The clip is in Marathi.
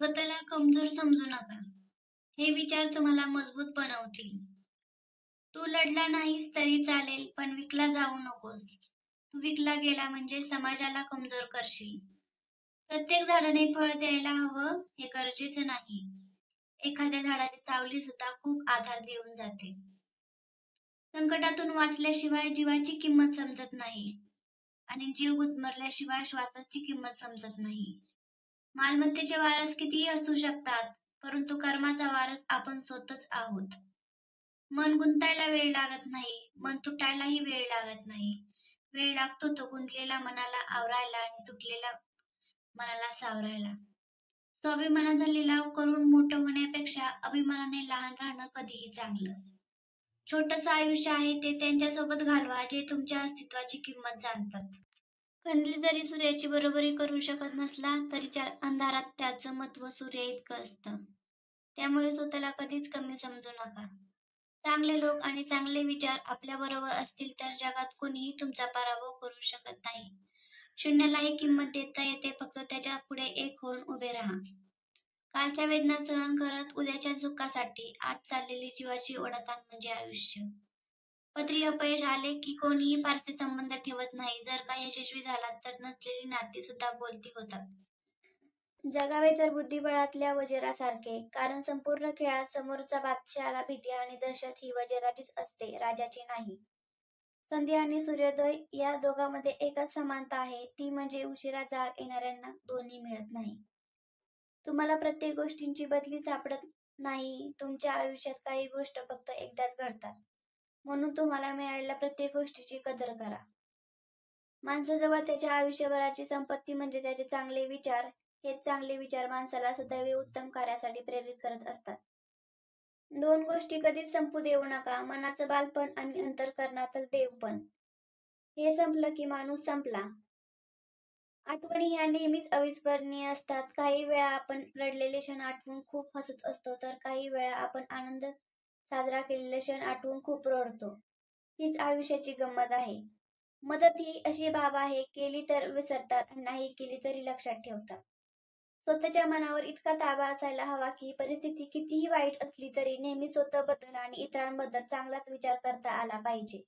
स्वतःला कमजोर समजू नका. हे विचार तुम्हाला मजबूत बनवतील. तू लढला नाहीस तरी चालेल, पण विकला जाऊ नकोस. तू विकला गेला म्हणजे समाजाला कमजोर करशील. प्रत्येक झाडाने फळ द्यायला हवं हे गरजेचं नाही. एखाद्या झाडाची सावली सुद्धा खूप आधार देऊन जाते. संकटातून वाचल्याशिवाय जीवाची किंमत समजत नाही आणि जीव गुदमरल्याशिवाय श्वासाची किंमत समजत नाही. मालमत्तेचे वारस कितीही असू शकतात, परंतु कर्माचा वारस आपण स्वतःच आहोत. मन गुंतायला वेळ लागत नाही, मन तुटायलाही वेळ लागत नाही. वेळ लागतो तो गुंतलेल्या मनाला आवरायला आणि तुटलेल्या मनाला सावरायला. स्वाभिमानाचा लिलाव करून मोठं होण्यापेक्षा अभिमानाने लहान राहणं कधीही चांगलं. छोटंसं आयुष्य आहे ते त्यांच्यासोबत घालवा जे तुमच्या अस्तित्वाची किंमत जाणतात. कंदील जरी सूर्याची बरोबरी करू शकत नसला तरी त्या अंधारात त्याचं महत्त्व सूर्याइतकं असतं. त्यामुळे स्वतःला कधीच कमी समजू नका. चांगले लोक आणि चांगले विचार आपल्याबरोबर असतील तर जगात कोणीही तुमचा पराभव करू शकत नाही. शून्यालाही किंमत देता येते, फक्त त्याच्या पुढे एक होऊन उभे राहा. कालच्या वेदना सहन करत उद्याच्या सुखासाठी आज चाललेली जीवाची ओढाताण म्हणजे आयुष्य. पदरी अपयश आले की कोणीही फारसे संबंध ठेवत नाही. जर का यशस्वी झालात तर नसलेली नाती सुद्धा बोलती होतात. जगावे तर बुद्धिबळातल्या वज्रासारखे, कारण संपूर्ण खेळात समोरचा बादशहाला भीती आणि दहशत ही वज्राचीच असते, राजाची नाही. संध्या आणि सूर्योदय या दोघांमध्ये एकच समानता आहे, ती म्हणजे उशिरा जाग येणाऱ्यांना दोन्ही मिळत नाही. तुम्हाला प्रत्येक गोष्टींची बदली सापडत नाही. तुमच्या आयुष्यात काही गोष्ट फक्त एकदाच घडतात, म्हणून तुम्हाला मिळालेल्या प्रत्येक गोष्टीची कदर करा. माणसाजवळ त्याच्या आयुष्यभराची संपत्ती म्हणजे त्याचे चांगले विचार. हेच चांगले विचार माणसाला सदैव उत्तम कार्यासाठी प्रेरित करत असतात. दोन गोष्टी कधीच संपू देऊ नका, मनाचं बालपण आणि अंतःकरणातलं देवपण. हे संपलं की माणूस संपला. आठवणी ह्या नेहमीच अविस्मरणीय असतात. काही वेळा आपण रडलेले क्षण आठवून खूप हसत असतो, तर काही वेळा आपण आनंद साजरा केलेले क्षण आठवून खूप रडतो. हीच आयुष्याची गंमत आहे. मदत ही अशी बाब आहे, केली तर विसरतात, नाही केली तरी लक्षात ठेवतात. स्वतःच्या मनावर इतका ताबा असायला हवा की परिस्थिती कितीही वाईट असली तरी नेहमी स्वतःबद्दल आणि इतरांबद्दल चांगलाच विचार करता आला पाहिजे.